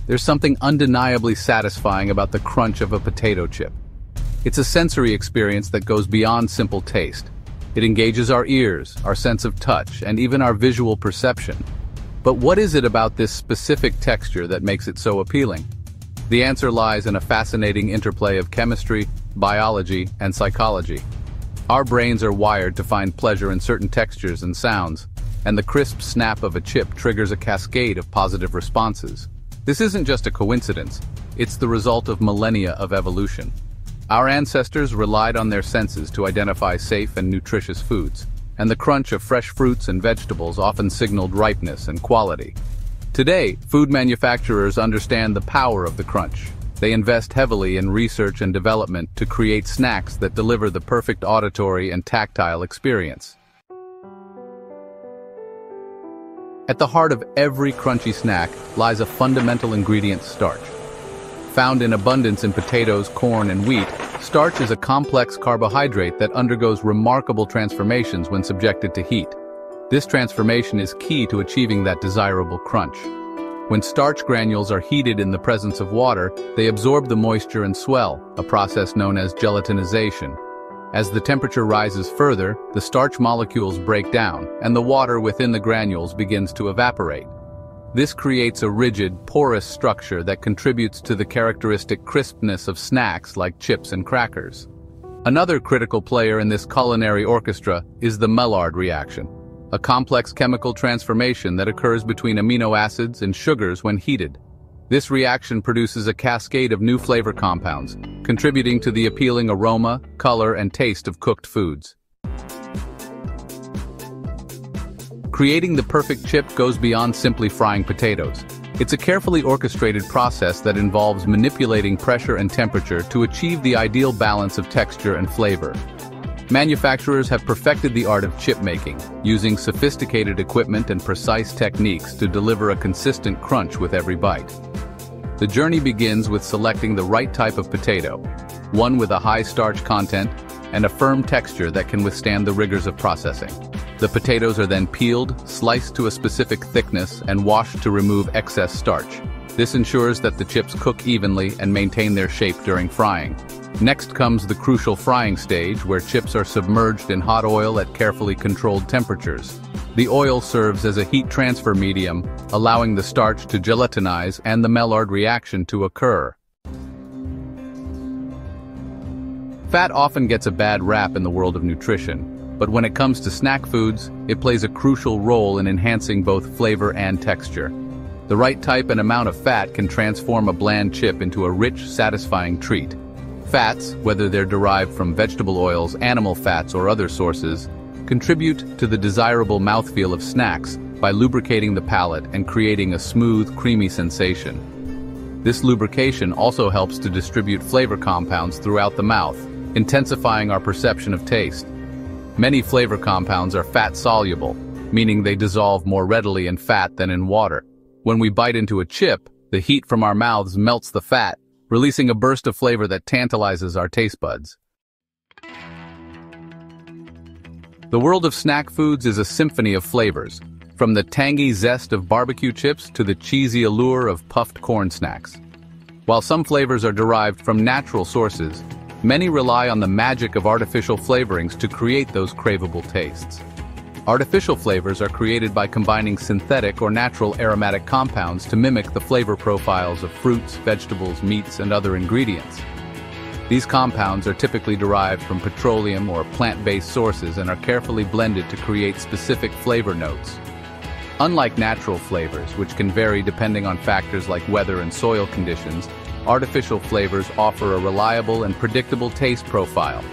There's something undeniably satisfying about the crunch of a potato chip. It's a sensory experience that goes beyond simple taste. It engages our ears, our sense of touch, and even our visual perception. But what is it about this specific texture that makes it so appealing? The answer lies in a fascinating interplay of chemistry, biology, and psychology. Our brains are wired to find pleasure in certain textures and sounds, and the crisp snap of a chip triggers a cascade of positive responses. This isn't just a coincidence, it's the result of millennia of evolution. Our ancestors relied on their senses to identify safe and nutritious foods, and the crunch of fresh fruits and vegetables often signaled ripeness and quality. Today, food manufacturers understand the power of the crunch. They invest heavily in research and development to create snacks that deliver the perfect auditory and tactile experience. At the heart of every crunchy snack lies a fundamental ingredient: starch. Found in abundance in potatoes, corn, and wheat, starch is a complex carbohydrate that undergoes remarkable transformations when subjected to heat. This transformation is key to achieving that desirable crunch. When starch granules are heated in the presence of water, they absorb the moisture and swell, a process known as gelatinization. As the temperature rises further, the starch molecules break down, and the water within the granules begins to evaporate. This creates a rigid, porous structure that contributes to the characteristic crispness of snacks like chips and crackers. Another critical player in this culinary orchestra is the Maillard reaction, a complex chemical transformation that occurs between amino acids and sugars when heated. This reaction produces a cascade of new flavor compounds, contributing to the appealing aroma, color, and taste of cooked foods. Creating the perfect chip goes beyond simply frying potatoes. It's a carefully orchestrated process that involves manipulating pressure and temperature to achieve the ideal balance of texture and flavor. Manufacturers have perfected the art of chip making, using sophisticated equipment and precise techniques to deliver a consistent crunch with every bite. The journey begins with selecting the right type of potato, one with a high starch content and a firm texture that can withstand the rigors of processing. The potatoes are then peeled, sliced to a specific thickness, and washed to remove excess starch. This ensures that the chips cook evenly and maintain their shape during frying. Next comes the crucial frying stage, where chips are submerged in hot oil at carefully controlled temperatures. The oil serves as a heat transfer medium, allowing the starch to gelatinize and the Maillard reaction to occur. Fat often gets a bad rap in the world of nutrition, but when it comes to snack foods, it plays a crucial role in enhancing both flavor and texture. The right type and amount of fat can transform a bland chip into a rich, satisfying treat. Fats, whether they're derived from vegetable oils, animal fats, or other sources, contribute to the desirable mouthfeel of snacks by lubricating the palate and creating a smooth, creamy sensation. This lubrication also helps to distribute flavor compounds throughout the mouth, intensifying our perception of taste. Many flavor compounds are fat-soluble, meaning they dissolve more readily in fat than in water. When we bite into a chip, the heat from our mouths melts the fat, releasing a burst of flavor that tantalizes our taste buds. The world of snack foods is a symphony of flavors, from the tangy zest of barbecue chips to the cheesy allure of puffed corn snacks. While some flavors are derived from natural sources, many rely on the magic of artificial flavorings to create those craveable tastes. Artificial flavors are created by combining synthetic or natural aromatic compounds to mimic the flavor profiles of fruits, vegetables, meats, and other ingredients. These compounds are typically derived from petroleum or plant-based sources and are carefully blended to create specific flavor notes. Unlike natural flavors, which can vary depending on factors like weather and soil conditions, artificial flavors offer a reliable and predictable taste profile.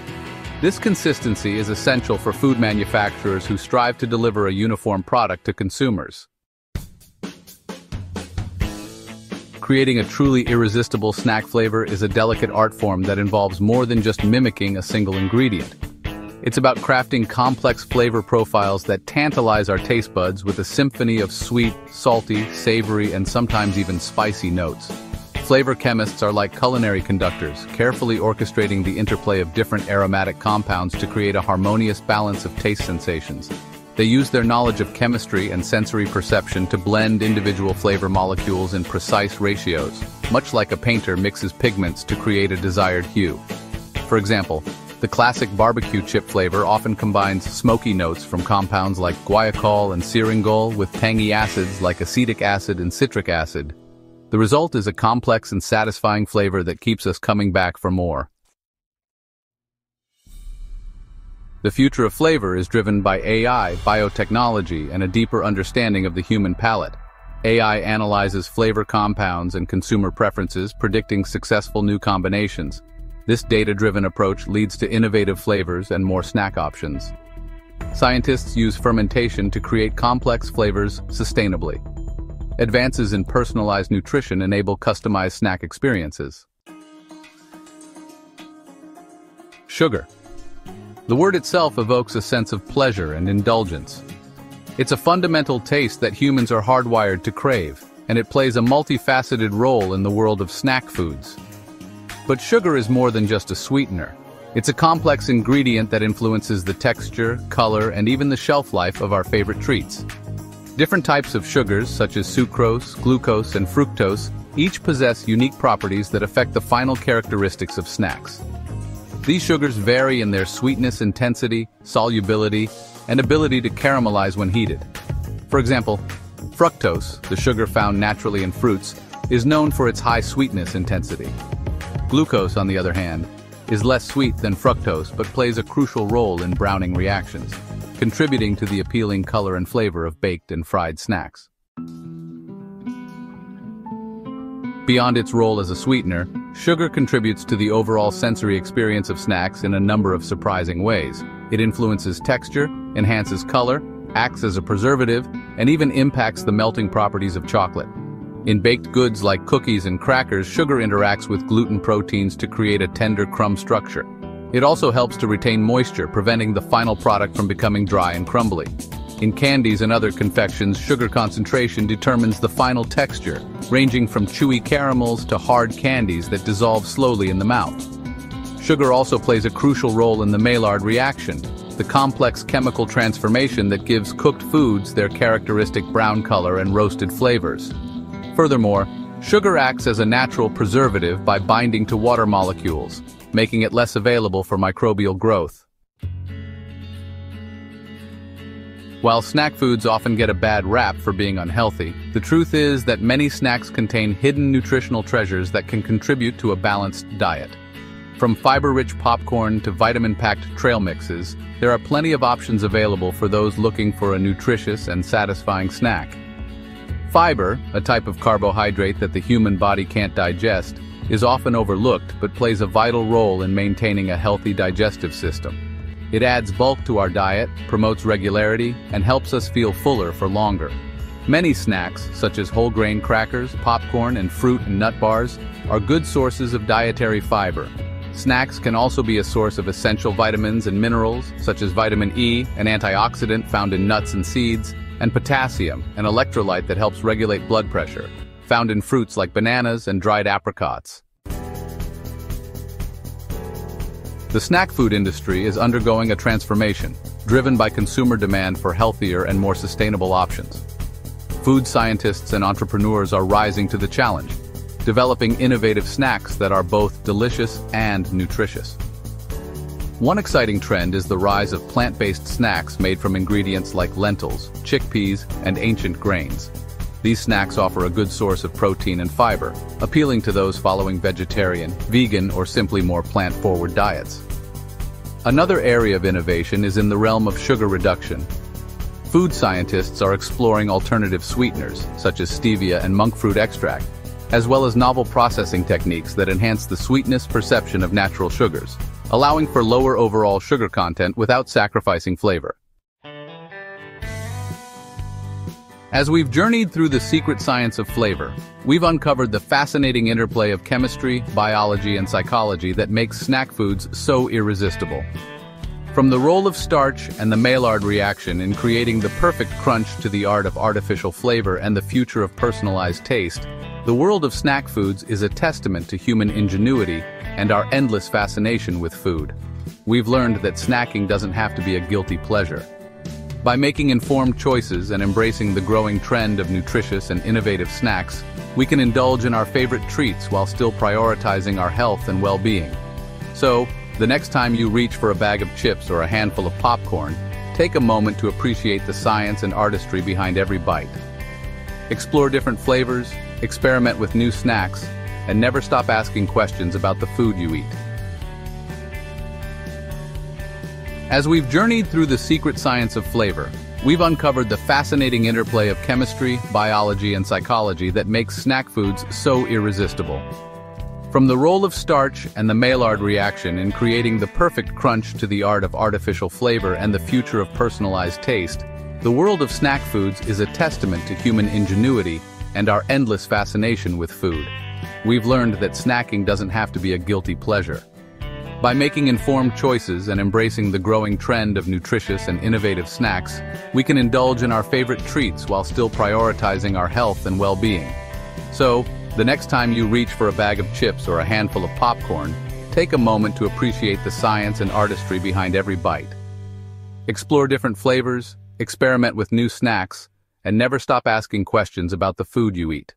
This consistency is essential for food manufacturers who strive to deliver a uniform product to consumers. Creating a truly irresistible snack flavor is a delicate art form that involves more than just mimicking a single ingredient. It's about crafting complex flavor profiles that tantalize our taste buds with a symphony of sweet, salty, savory, and sometimes even spicy notes. Flavor chemists are like culinary conductors, carefully orchestrating the interplay of different aromatic compounds to create a harmonious balance of taste sensations. They use their knowledge of chemistry and sensory perception to blend individual flavor molecules in precise ratios, much like a painter mixes pigments to create a desired hue. For example, the classic barbecue chip flavor often combines smoky notes from compounds like guaiacol and syringol with tangy acids like acetic acid and citric acid. The result is a complex and satisfying flavor that keeps us coming back for more. The future of flavor is driven by AI, biotechnology, and a deeper understanding of the human palate. AI analyzes flavor compounds and consumer preferences, predicting successful new combinations. This data-driven approach leads to innovative flavors and more snack options. Scientists use fermentation to create complex flavors sustainably. Advances in personalized nutrition enable customized snack experiences. Sugar. The word itself evokes a sense of pleasure and indulgence. It's a fundamental taste that humans are hardwired to crave, and it plays a multifaceted role in the world of snack foods. But sugar is more than just a sweetener. It's a complex ingredient that influences the texture, color, and even the shelf life of our favorite treats. Different types of sugars, such as sucrose, glucose, and fructose, each possess unique properties that affect the final characteristics of snacks. These sugars vary in their sweetness intensity, solubility, and ability to caramelize when heated. For example, fructose, the sugar found naturally in fruits, is known for its high sweetness intensity. Glucose, on the other hand, is less sweet than fructose but plays a crucial role in browning reactions, contributing to the appealing color and flavor of baked and fried snacks. Beyond its role as a sweetener, sugar contributes to the overall sensory experience of snacks in a number of surprising ways. It influences texture, enhances color, acts as a preservative, and even impacts the melting properties of chocolate. In baked goods like cookies and crackers, sugar interacts with gluten proteins to create a tender crumb structure. It also helps to retain moisture, preventing the final product from becoming dry and crumbly. In candies and other confections, sugar concentration determines the final texture, ranging from chewy caramels to hard candies that dissolve slowly in the mouth. Sugar also plays a crucial role in the Maillard reaction, the complex chemical transformation that gives cooked foods their characteristic brown color and roasted flavors. Furthermore, sugar acts as a natural preservative by binding to water molecules, making it less available for microbial growth. While snack foods often get a bad rap for being unhealthy, the truth is that many snacks contain hidden nutritional treasures that can contribute to a balanced diet. From fiber-rich popcorn to vitamin-packed trail mixes, there are plenty of options available for those looking for a nutritious and satisfying snack. Fiber, a type of carbohydrate that the human body can't digest, is often overlooked but plays a vital role in maintaining a healthy digestive system. It adds bulk to our diet, promotes regularity, and helps us feel fuller for longer. Many snacks, such as whole grain crackers, popcorn, and fruit and nut bars, are good sources of dietary fiber. Snacks can also be a source of essential vitamins and minerals, such as vitamin E, an antioxidant found in nuts and seeds, and potassium, an electrolyte that helps regulate blood pressure, found in fruits like bananas and dried apricots. The snack food industry is undergoing a transformation, driven by consumer demand for healthier and more sustainable options. Food scientists and entrepreneurs are rising to the challenge, developing innovative snacks that are both delicious and nutritious. One exciting trend is the rise of plant-based snacks made from ingredients like lentils, chickpeas, and ancient grains. These snacks offer a good source of protein and fiber, appealing to those following vegetarian, vegan, or simply more plant-forward diets. Another area of innovation is in the realm of sugar reduction. Food scientists are exploring alternative sweeteners, such as stevia and monk fruit extract, as well as novel processing techniques that enhance the sweetness perception of natural sugars, allowing for lower overall sugar content without sacrificing flavor. As we've journeyed through the secret science of flavor, we've uncovered the fascinating interplay of chemistry, biology, and psychology that makes snack foods so irresistible. From the role of starch and the Maillard reaction in creating the perfect crunch to the art of artificial flavor and the future of personalized taste, the world of snack foods is a testament to human ingenuity and our endless fascination with food. We've learned that snacking doesn't have to be a guilty pleasure. By making informed choices and embracing the growing trend of nutritious and innovative snacks, we can indulge in our favorite treats while still prioritizing our health and well-being. So, the next time you reach for a bag of chips or a handful of popcorn, take a moment to appreciate the science and artistry behind every bite. Explore different flavors, experiment with new snacks, and never stop asking questions about the food you eat. As we've journeyed through the secret science of flavor, we've uncovered the fascinating interplay of chemistry, biology, and psychology that makes snack foods so irresistible. From the role of starch and the Maillard reaction in creating the perfect crunch to the art of artificial flavor and the future of personalized taste, the world of snack foods is a testament to human ingenuity and our endless fascination with food. We've learned that snacking doesn't have to be a guilty pleasure. By making informed choices and embracing the growing trend of nutritious and innovative snacks, we can indulge in our favorite treats while still prioritizing our health and well-being. So, the next time you reach for a bag of chips or a handful of popcorn, take a moment to appreciate the science and artistry behind every bite. Explore different flavors, experiment with new snacks, and never stop asking questions about the food you eat.